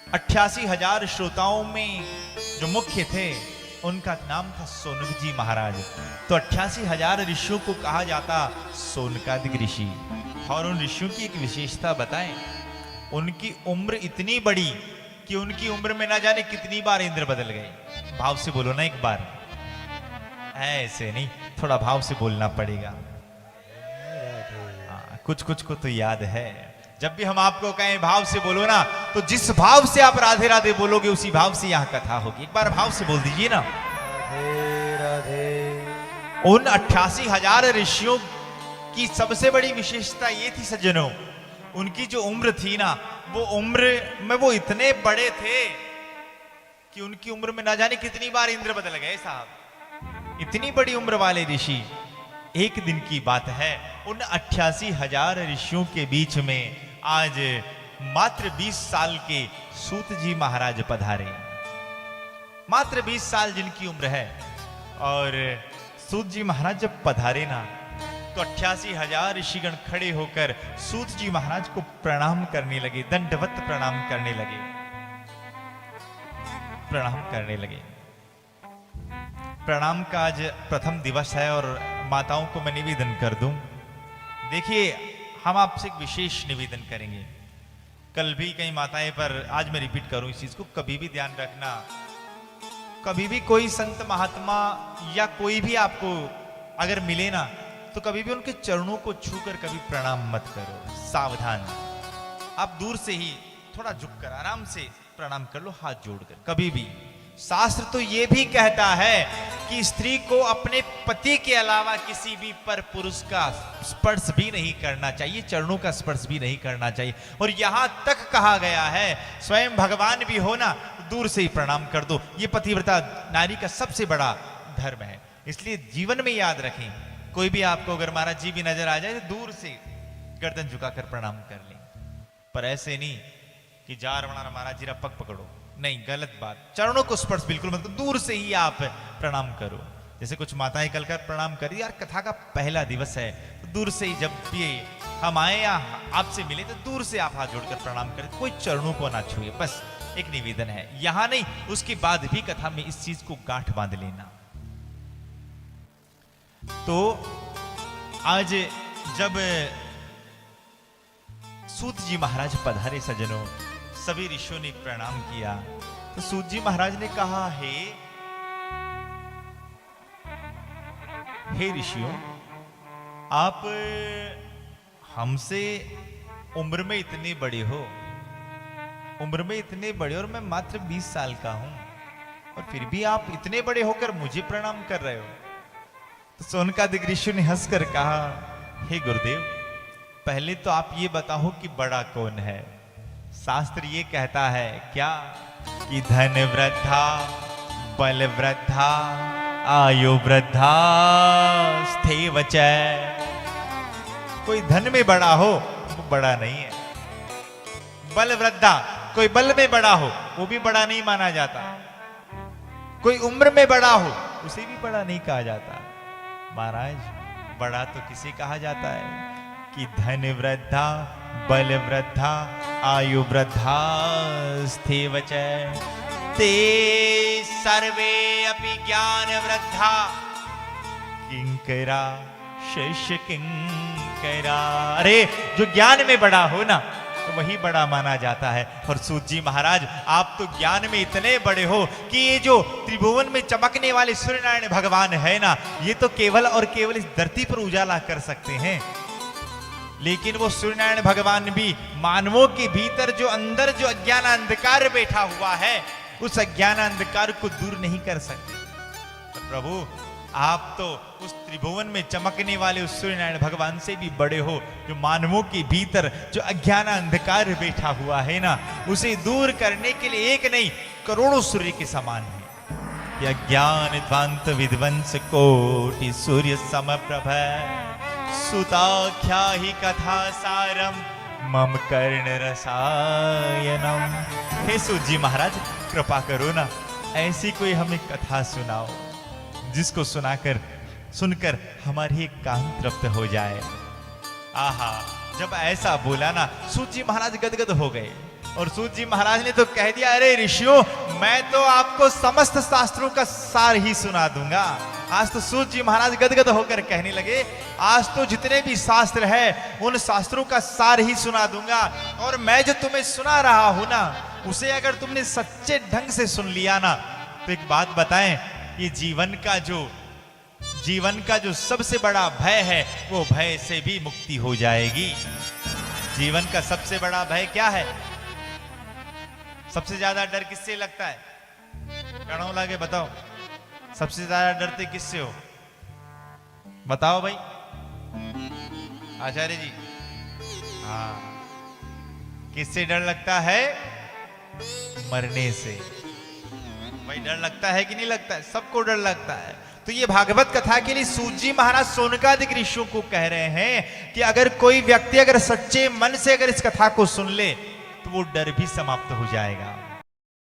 88,000 श्रोताओं में जो मुख्य थे उनका नाम था सोनक जी महाराज। तो 88,000 ऋषियों को कहा जाता सोनकादिक ऋषि। और उन ऋषियों की एक विशेषता बताएं, उनकी उम्र इतनी बड़ी कि उनकी उम्र में ना जाने कितनी बार इंद्र बदल गए। भाव से बोलो ना एक बार, ऐसे नहीं, थोड़ा भाव से बोलना पड़ेगा। कुछ कुछ को तो याद है। जब भी हम आपको कहें भाव से बोलो ना, तो जिस भाव से आप राधे राधे बोलोगे उसी भाव से यहां कथा होगी। एक बार भाव से बोल दीजिए ना। राधे राधे। उन 88,000 ऋषियों की सबसे बड़ी विशेषता ये थी सज्जनों, उनकी जो उम्र थी ना, वो उम्र में वो इतने बड़े थे कि उनकी उम्र में ना जाने कितनी बार इंद्र बदल गए साहब। इतनी बड़ी उम्र वाले ऋषि। एक दिन की बात है, उन 88,000 ऋषियों के बीच में आज मात्र 20 साल के सूत जी महाराज पधारे। मात्र 20 साल जिनकी उम्र है। और सूत जी महाराज जब पधारे ना, तो 88,000 ऋषिगण खड़े होकर सूत जी महाराज को प्रणाम करने लगे, दंडवत प्रणाम करने लगे, प्रणाम करने लगे। प्रणाम का आज प्रथम दिवस है और माताओं को मैं निवेदन कर दूं, देखिए हम आपसे एक विशेष निवेदन करेंगे। कल भी कई माताएं, पर आज मैं रिपीट करूं इस चीज को, कभी भी ध्यान रखना, कभी भी कोई संत महात्मा या कोई भी आपको अगर मिले ना, तो कभी भी उनके चरणों को छूकर कभी प्रणाम मत करो। सावधान, आप दूर से ही थोड़ा झुककर आराम से प्रणाम कर लो, हाथ जोड़कर। कभी भी शास्त्र तो ये भी कहता है कि स्त्री को अपने पति के अलावा किसी भी पर पुरुष का स्पर्श भी नहीं करना चाहिए, चरणों का स्पर्श भी नहीं करना चाहिए। और यहां तक कहा गया है, स्वयं भगवान भी हो ना, दूर से ही प्रणाम कर दो। ये पतिव्रता नारी का सबसे बड़ा धर्म है। इसलिए जीवन में याद रखें, कोई भी आपको अगर महाराज जी भी नजर आ जाए तो दूर से गर्दन झुकाकर प्रणाम कर लें। पर ऐसे नहीं कि जार बना महाराज जी रा पग पकड़ो, नहीं, गलत बात। चरणों को स्पर्श बिल्कुल मत करो, दूर से ही आप प्रणाम करो। जैसे कुछ माताएं कल कर प्रणाम करी, यार कथा का पहला दिवस है, तो दूर से ही जब भी हम आए या आपसे मिले तो दूर से आप हाथ जोड़कर प्रणाम करें, कोई चरणों को ना छुए। बस एक निवेदन है, यहां नहीं, उसके बाद भी कथा में इस चीज को गांठ बांध लेना। तो आज जब सूत जी महाराज पधारे सज्जनों, सभी ऋषियों ने प्रणाम किया, तो सूत जी महाराज ने कहा, हे ऋषियों, आप हमसे उम्र में इतने बड़े हो, उम्र में इतने बड़े, और मैं मात्र 20 साल का हूं, और फिर भी आप इतने बड़े होकर मुझे प्रणाम कर रहे हो। तो सोनकादिक ऋषि ने हंसकर कहा, हे गुरुदेव, पहले तो आप ये बताओ कि बड़ा कौन है। शास्त्र ये कहता है क्या कि धन वृद्धा, बल वृद्धा, आयु वृद्धा, स्थैव च। कोई धन में बड़ा हो वो बड़ा नहीं है, बल वृद्धा, कोई बल में बड़ा हो वो भी बड़ा नहीं माना जाता, कोई उम्र में बड़ा हो उसे भी बड़ा नहीं कहा जाता। महाराज, बड़ा तो किसे कहा जाता है कि धन वृद्धा, बल वृद्धा, आयु वृद्धा, स्थैव च ते सर्वे अपि ज्ञान वृद्धा, किंकरा शिष्य किंकरा। अरे जो ज्ञान में बड़ा हो ना, तो वही बड़ा माना जाता है। और सूत जी महाराज, आप तो ज्ञान में इतने बड़े हो कि ये जो त्रिभुवन में चमकने वाले सूर्यनारायण भगवान है ना, ये तो केवल और केवल इस धरती पर उजाला कर सकते हैं। लेकिन वो सूर्यनारायण भगवान भी मानवों के भीतर जो अंदर जो अज्ञान अंधकार बैठा हुआ है, उस अज्ञान अंधकार को दूर नहीं कर सकते। तो प्रभु, आप तो उस त्रिभुवन में चमकने वाले उस सूर्यनारायण भगवान से भी बड़े हो, जो मानवों के भीतर जो अज्ञान अंधकार बैठा हुआ है ना, उसे दूर करने के लिए एक नहीं करोड़ों सूर्य के समान है। यह ज्ञान ध्वांत विध्वंस कोटि सूर्य समप्रभ, सुताख्या ही कथा सारम मम कर्ण रसायनम। हे सूत जी महाराज, कृपा करो ना, ऐसी कोई हमें कथा सुनाओ जिसको सुनकर हमारी एक काम तृप्त हो जाए। आहा, जब ऐसा बोला ना, सूत जी महाराज गदगद हो गए। और सूत जी महाराज ने तो कह दिया, अरे ऋषियों, मैं तो आपको समस्त शास्त्रों का सार ही सुना दूंगा। आज तो सूत जी महाराज गदगद होकर कहने लगे, आज तो जितने भी शास्त्र है उन शास्त्रों का सार ही सुना दूंगा। और मैं जो तुम्हें सुना रहा हूं ना, उसे अगर तुमने सच्चे ढंग से सुन लिया ना, तो एक बात बताएं, ये जीवन का जो सबसे बड़ा भय है, वो भय से भी मुक्ति हो जाएगी। जीवन का सबसे बड़ा भय क्या है? सबसे ज्यादा डर किससे लगता है? कणों लागे बताओ, सबसे ज्यादा डरते किससे हो? बताओ भाई आचार्य जी। हाँ, किससे डर लगता है? मरने से। भाई डर लगता है कि नहीं लगता है? सबको डर लगता है। तो ये भागवत कथा के लिए सूत जी महाराज सोनकादिक ऋषियों को कह रहे हैं कि अगर कोई व्यक्ति अगर सच्चे मन से अगर इस कथा को सुन ले, तो वो डर भी समाप्त हो जाएगा।